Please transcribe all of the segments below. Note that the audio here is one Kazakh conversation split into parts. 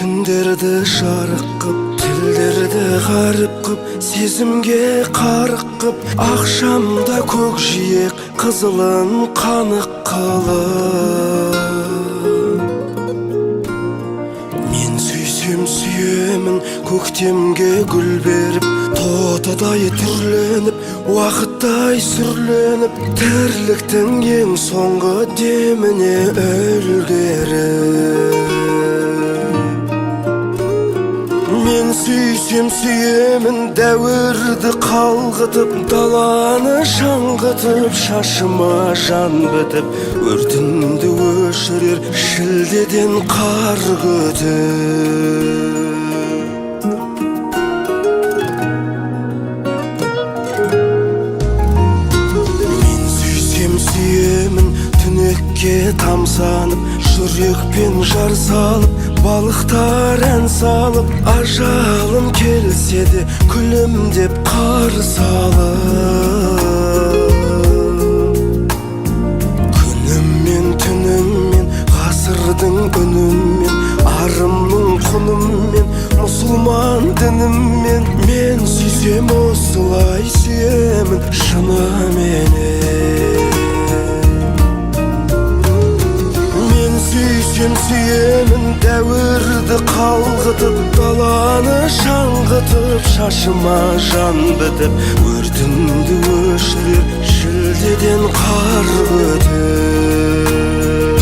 Түндерді жарық қып, тілдерді ғаріп қып, сезімге қарық қып, ақшамда көкжиек қызылын қанық қылып. Мен сүйсем сүйемін, көктемге гүл беріп, тотадай түрленіп, уақыттай сүрленіп, тірліктің ең соңғы деміне үлгеріп. Мен сүйсем сүйемін, дәуірді қалғытып, даланы шаңғытып, шашыма жан бітіп, өртімді өшірер шілдеден қар күтіп. Мен сүйсем сүйемін, түнекке тамсанып, жүрекпен жар салып, балықтар ән салып, ажалым келсе де күлімдеп қарсы алып. Күніммен түніммен, ғасырдың үніммен, арымның құныммен, мұсылман дініммен, мен сүйсем осылай сүйемін шыныменен. Сүйсем сүйемін, дәуірді қалғытып, даланы шаңғытып, шашыма жан бітіп, өртімді өшірер шілдеден қар күтіп.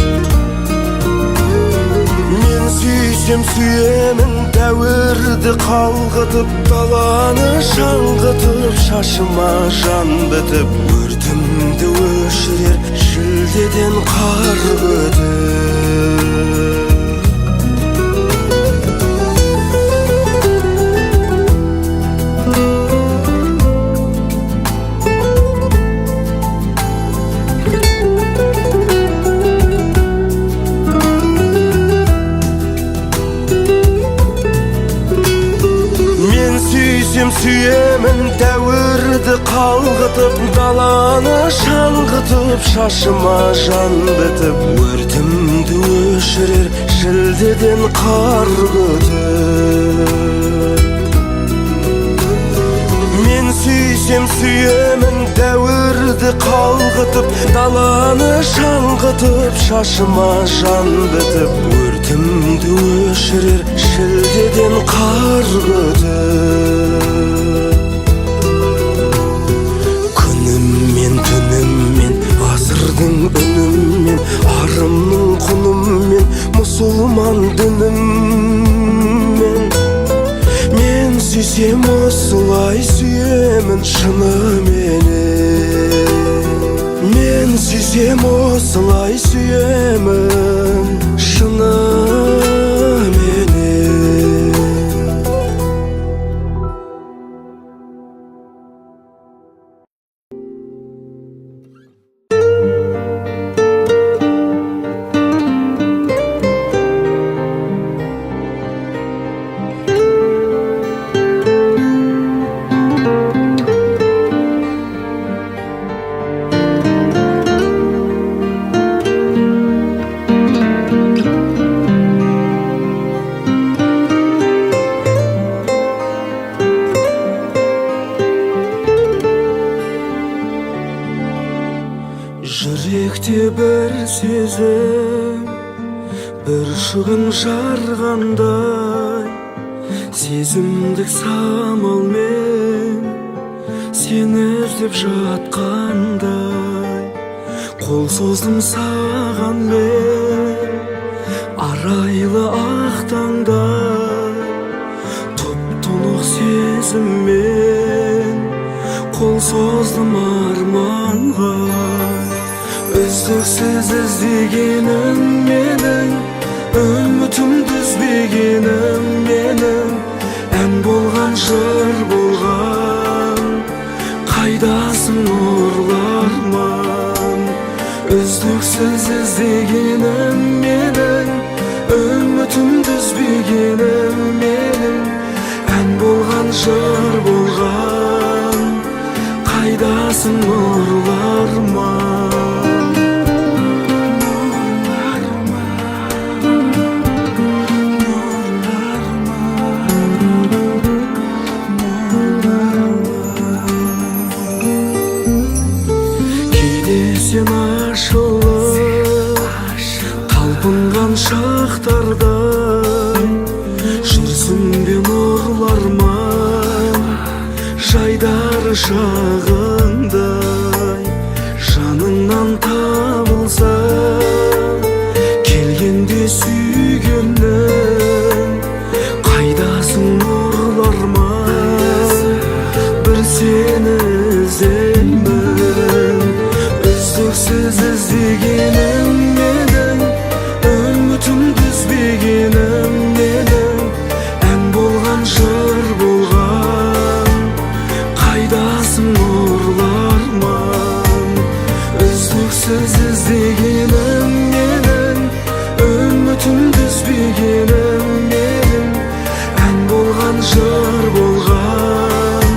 Мен сүйсем сүйемін, дәуірді қалғытып, даланы шаңғытып, шашыма жан бітіп, өртімді өшірер шілдеден қар күтіп. Сүйсем сүйемін, дәуірді қалғытып, даланы шаңғытып, шашыма жан бітіп, өртімді өшірер шілдеден қар күтіп. Мен сүйсем сүйемін, дәуірді қалғытып, даланы шаңғытып, шашыма жан бітіп, өртімді өшірер шілдеден қар күтіп. Күніммен түніммен, ғасырдың үніммен, арымның құныммен, мұсылман дініммен, мен сүйсем осылай сүйемін шыныменен. Мен сүйсем осылай сүйемін шыныменен. Жүректе бір сезім, бір шуғын жарғандай, сезімдік самалмен сені іздеп жатқандай. Қол создым саған мен, арайлы ақ таңдай, тұп-тұнық сезіммен қол создым арманға. Үздіксіз іздегенім менің, үмітімді үзбегенім менің, ән болған жыр болған, қайдасың нұрлы арман. Үздіксіз іздегенім менің, үмітімді үзбегенім менің, ән болған жыр болған, қайдасың нұрлы арман. Нұрлы сен ашылып талпынған шақтарда жүрсің бе нұрларман жайдар шағыңдай жаныңнан табылса келгенде сүйгеннің қайдасың нұрларман бір сені іздеймін үздіксіз іздегенім менің үмітімді үзбегенім менің ән болған жыр болған қайдасың нұрларман үздіксіз іздегенім менің үмітімді үзбегенім менің ән болған жыр болған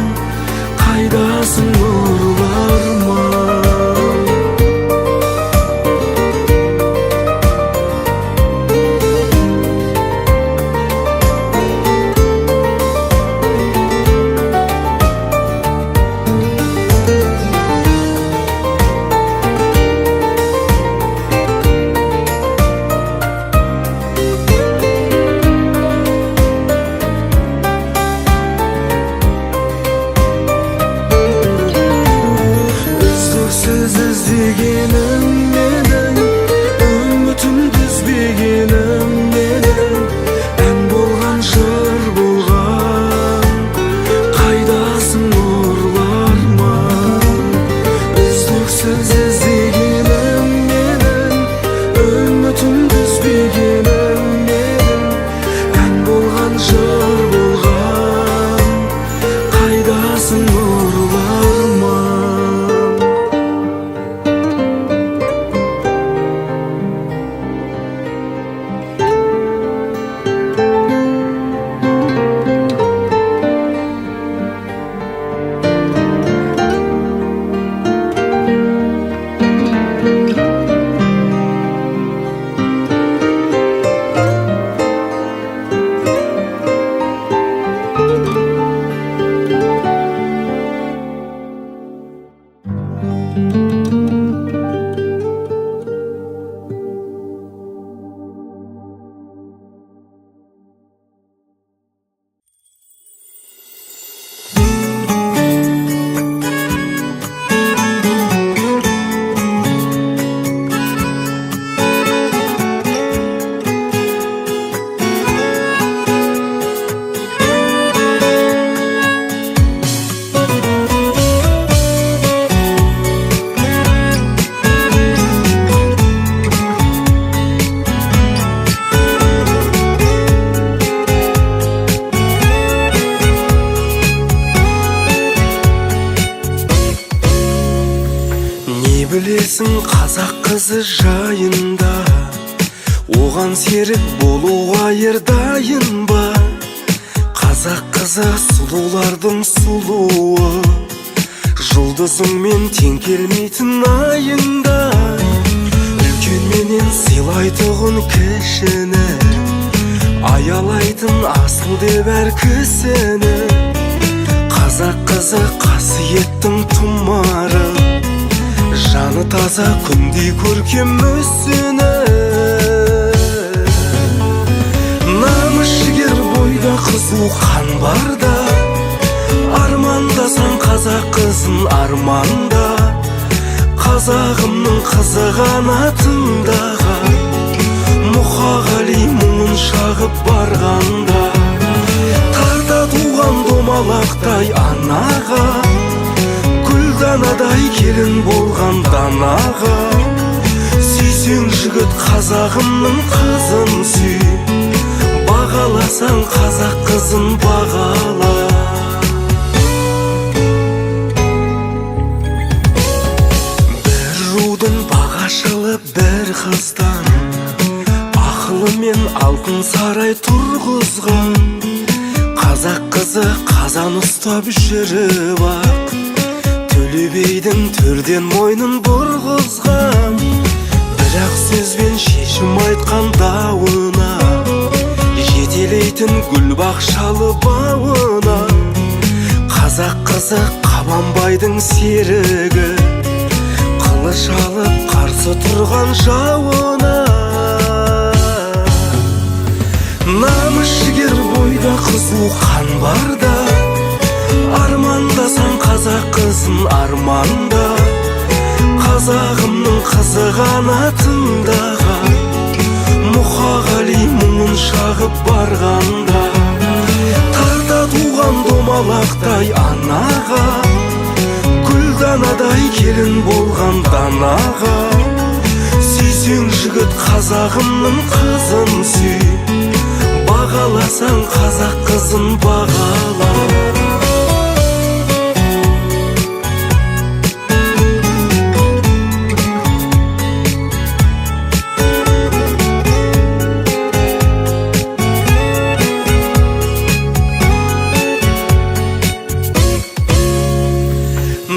қайдасың нұрларман іздегенім менің үмітімді үзбегенім менің ән болған жыр болған қайдасың нұрларман үздіксіз іздегенім менің үмітімді үзбегенім менің ән болған жыр болған қайдасың нұрларман білесің қазақ қызы жайында оған серік болуға ер дайын ба қазақ қызы сұлулардың сұлуы жұлдызыңмен тең келмейтін айында үлкен менен сыйлайтұғын кішіні аялайтын асыл деп әр кісіні қазақ қызы қасиеттің тұмары жаны таза күндей көркем мүсіні намыс жігер бойда қызу қан барда армандасаң қазақ қызын арманда қазағымның қызы ғана тыңдаған мұқағали мұңын шағып барғанда тарта туған домалақтай анаға данадай келін болған данаға сүйсең жігіт қазағымның қызын сүй бағаласаң қазақ қызын бағала бір рудың бағашылы бір қыздан ақылымен алтын сарай тұрғызған қазақ қызы қазан ұстап жүріп ақ Төле бейдің төрден мойнын бұрғызған бірақ сөзбен шешім айтқан дауына жетелейтін гүл бақшалы бауына қазақ қызы қабанбайдың серігі қылыш алып тұрған жауына. Намыс жігер бойда қызу қан барда, армандасаң қазақ қызын арманда. Қазағымның қызы ғана тыңдаған, Мұқағали мұңын шағып барғанда. Тарта туған домалақтай анаға, гүлданадай келін болған данаға. Сүйсең жігіт қазағымның қызын сүй, бағаласаң қазақ қызын бағала.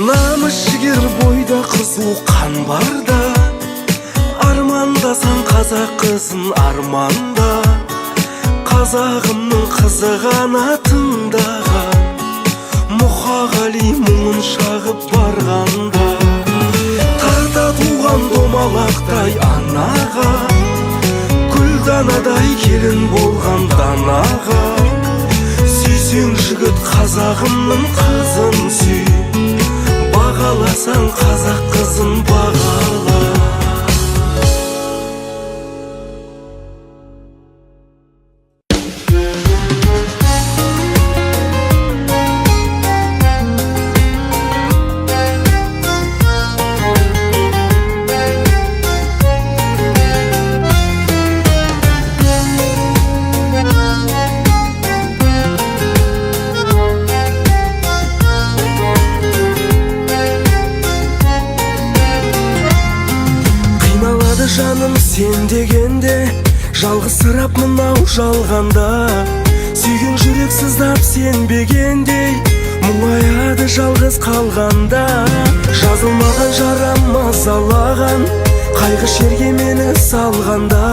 Намыс жігер бойда қызу қан барда, армандасаң қазақ қызын арманда. Қазағымның қызы ғана тыңдаған, Мұқағали мұңын шағып барғанда. Тарта туған домалақтай анаға, гүлданадай келін болған данаға. Сүйсең жігіт қазағымның қызын сүй, бағаласаң қазақ қызын бағала. Жаным сен дегенде, жалғызсырап мынау жалғанда. Сүйген жүрек сыздап сенбегендей, мұңаяды жалғыз қалғанда. Жазылмаған жарам мазалаған, қайғы шерге мені салғанда.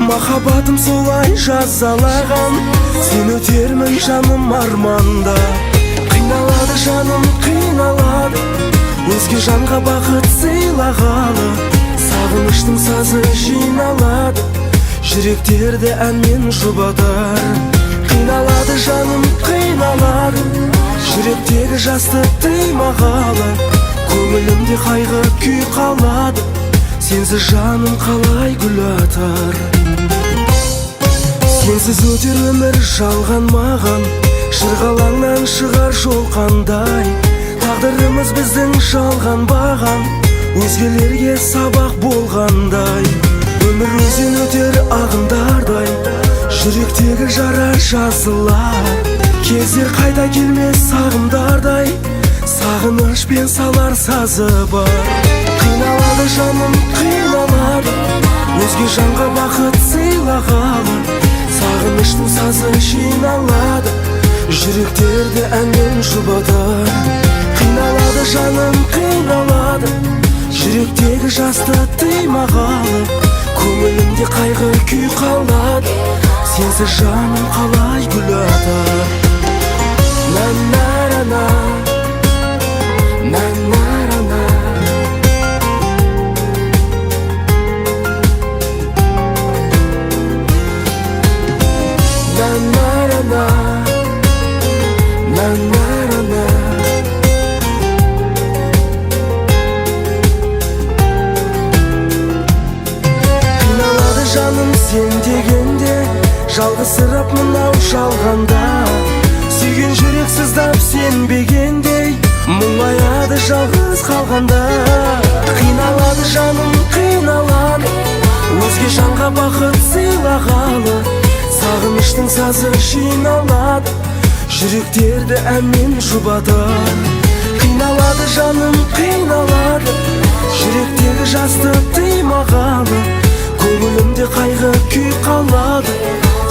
Махаббатым солай жазалаған, сен өтермін жаным арманда. Қиналады жаным қиналады, өзге жанға бақыт сыйлағалы. Сағыныштың сазы жиналады, жүректерді әнмен жұбатар. Қиналады жаным қиналады, жүректегі жасты тыймағалы. Көңілімде қайғы күй қалады, сенсіз жаным қалай гүл атар. Сенсіз өтер өмір жалған маған, шырғалаңнан шығар жол қандай. Тағдырымыз біздің жалған баған, өзгелерге сабақ болғандай. Өмір өзен өтер ағындардай, жүректегі жара жазылар. Кездер қайта келмес сағымдардай, сағынышпен салар сазы бар. Қиналады жаным қиналады, өзге жанға бақыт сыйлағалы. Сағыныштың сазы жиналады, жүректерді әнмен жұбатар. Қиналады жаным қиналады, жүректегі жасты тыймағалы. Көңілімде қайғы күй қалады, сенсіз жаным қалай гүл атар. На-на-на-на, на-на-на-на. На-на-на-на, на-на-на-на. Жаным сен дегенде, жалғызсырап мынау жалғанда. Сүйген жүрек сыздап сенбегендей, мұңаяды жалғыз қалғанда. Қиналады жаным қиналады, өзге жанға бақыт сыйлағалы. Сағыныштың сазы жиналады, жүректерді әнмен жұбатар. Қиналады жаным қиналады, жүректегі жасты тыймағалы. Көңілімде қайғы күй қалады,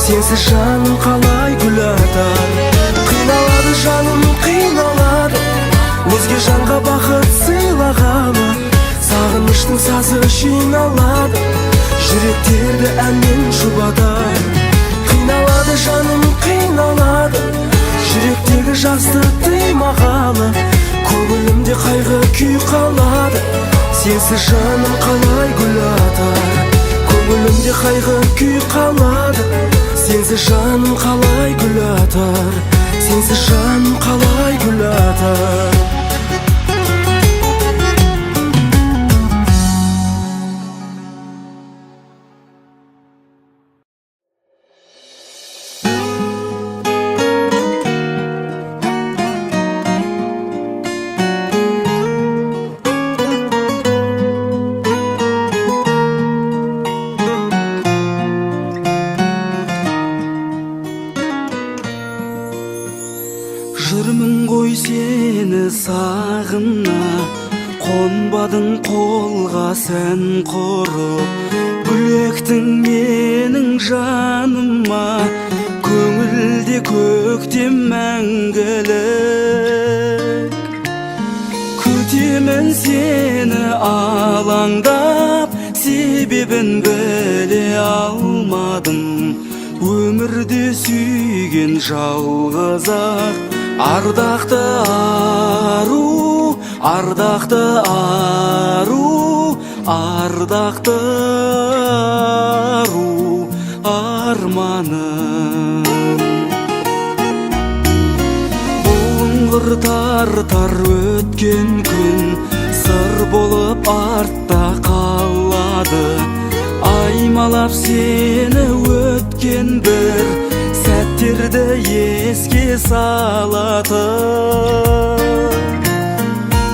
сенсіз жаным қалай гүл атар. Қиналады жаным қиналады, өзге жанға бақыт сыйлағалы. Сағыныштың сазы жиналады, жүректерді әнмен жұбатар. Қиналады жаным қиналады, жүректегі жасты тыймағалы. Көңілімде қайғы күй қалады, Sensiz жаным қалай гүл атар, көңілімде қайғы күй қалады. Sensiz жаным қалай гүл атар, sensiz жаным қалай гүл атар. Жүрмін ғой сені сағына, қонбадың қолға сән құрып. Гүлектің менің жаныма, көңілде көктем мәңгілік. Күтемін сені алаңдап, себебін біле алмадым. Өмірде сүйген жалғыз ақ ардақты ару, ардақты ару, ардақты ару арманым. Бұлыңғыр тартар өткен күн, сыр болып артта қалады. Аймалап сені өткен бір сәттерді еске салатын.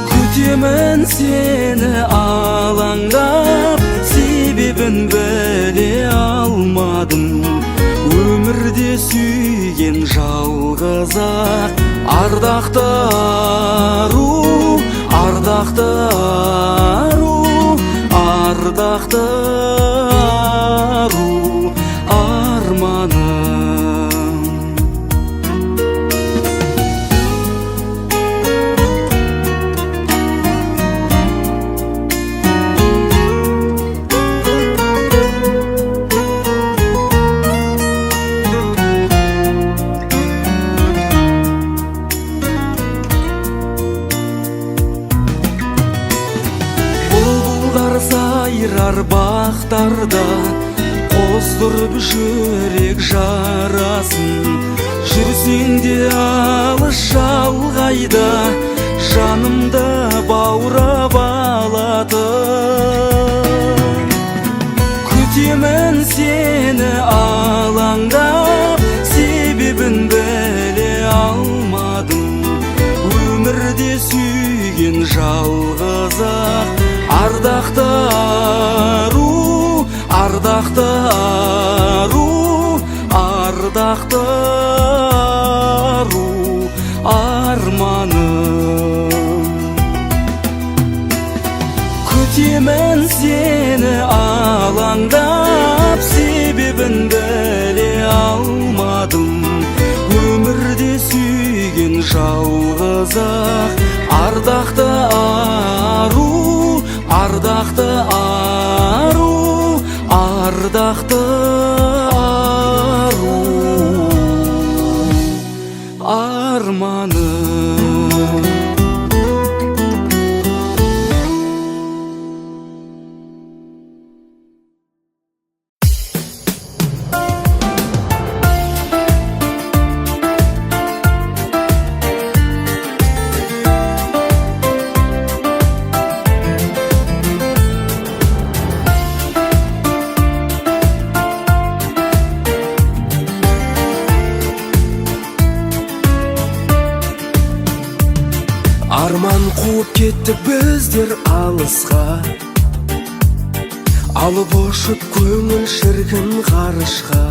Күтемін сені алаңдап, себебін біле алмадым. Өмірде сүйген жалғыз ақ ардақты ару, ардақты ару, ардақты ару арманым. Сайрар бақтарда қоздырып жүрек жарасын. Жүрсең де алыс шалғайда, жанымды баурап алатын. Күтемін сені алаңдап, себебін біле алмадым. Өмірде сүйген жалғыз ақ ардақты ару, ардақты ару, ардақты ару арманым. Күтемін сені алаңдап, себебін біле алмадым. Өмірде сүйген жалғыз ақ ардақты ару, ардақты ару, ардақты ару арманым. Арман қуып кеттік біздер алысқа, алып ұшып көңіл шіркін ғарышқа.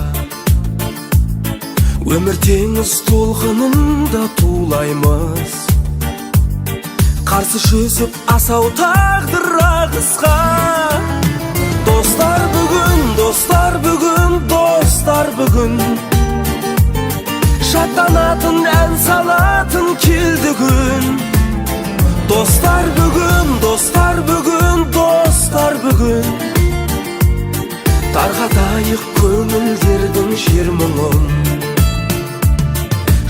Өмір теңіз толқынында тулаймыз, қарсы жүзіп асау тағдыр ағысқа. Достар бүгін, достар бүгін, достар бүгін, шаттанатын ән салатын келді күн. Достар бүгін, достар бүгін, достар бүгін, тарқатайық көңілдердің жер мұңын.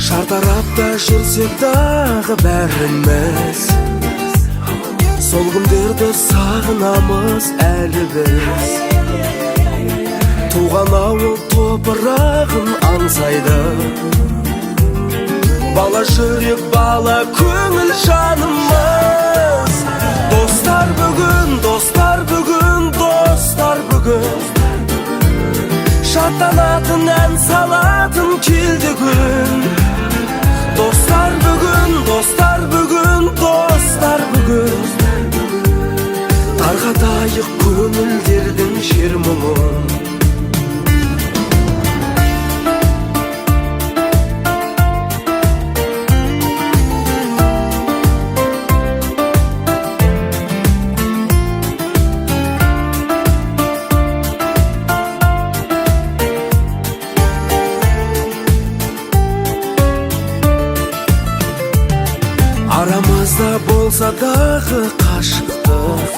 Шартарапта жүрсек дағы бәріміз, Сол күндерді сағынамыз әлі біз. Туған ауыл топырағын аңсайды. Бала жүрек, бала көңіл жанымыз. Достар бүгін, достар бүгін, достар бүгін. Шаттанатын ән салатын келді күн. Достар бүгін, достар бүгін, достар бүгін. Тарқатайық көңілдердің жер мұңын. Арамызда болса дағы қашықтық,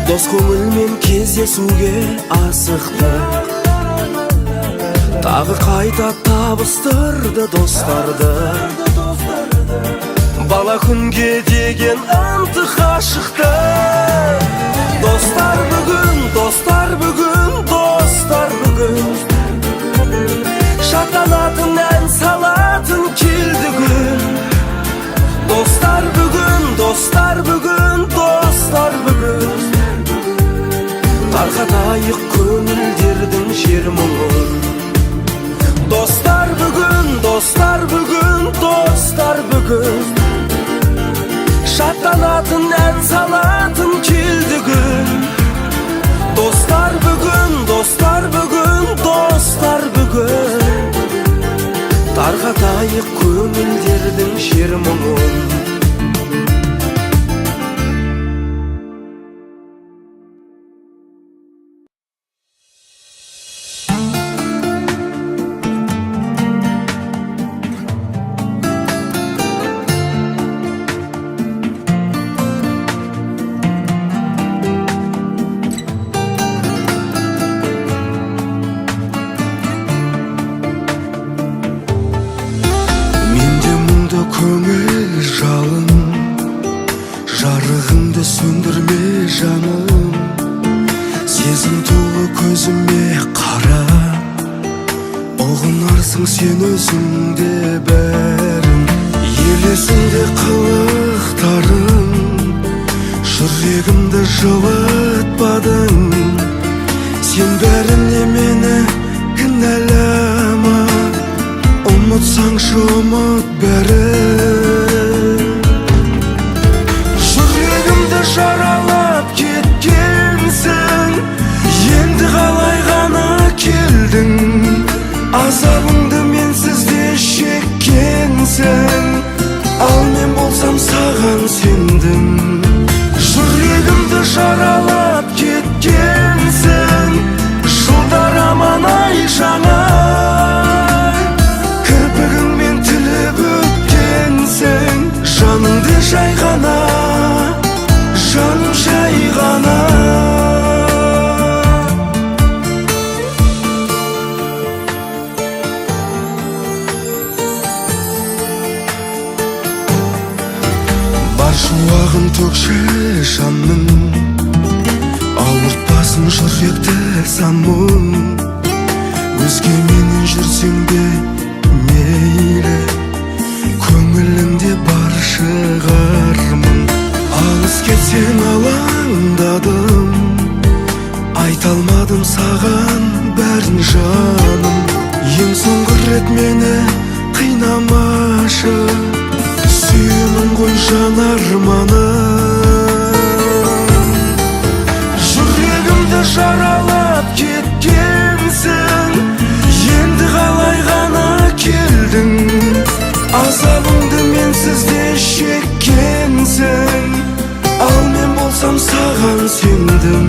дос көңілмен кездесуге асықтық. Тағы қайта табыстырды достарды. Бала күнге деген ынтық ғашықтық. Достар бүгін, достар бүгін, достар бүгін. Шаттанатын ән салатын келді күн. Dostlar bugün, dostlar bugün, dostlar bugün. Tarqatayıq көңілдердің жер мұңын. Dostlar bugün, dostlar bugün, dostlar bugün. Şаттанатын ән салатын келді күн. Dostlar bugün, dostlar bugün, dostlar bugün. Тарқатайық көңілдердің жер мұңын. Көңіл жалын, жарығыңды сөндірме жаным. Сезім толы көзіме қара, ұғынарсың сен өзіңде бәрін. Елесіңде қылықтарың, жүрегімді жылытпадың. Сен бәріне мені кінәлама, ұмытсаңшы ұмыт бәрін. Жүрегімді жаралап кеткенсің, енді қалай ғана келдің. Азабыңды менсіз де шеккенсің, ал мен болсам саған сендім. Жүрегімді жаралап кеткенсің, жылдар аман ай жаңа. Жанымды жай ғана, жаным жай ғана. Бар шуағын төкші жанның, ауыртпасын жүректі сан мұң. Өзгеменен жүрсең де мейлі, көңілімде бар шығармын. Алыс кетсең алаңдадым, айта алмадым саған бәрін жаным. Ең соңғы рет мені қинамашы, сүйемін ғой жанарманым. Жүрегімді жаралап кеткенсің, енді қалай ғана келдің. Азабыңды менсіз де шеккенсің, ал мен болсам саған сендім.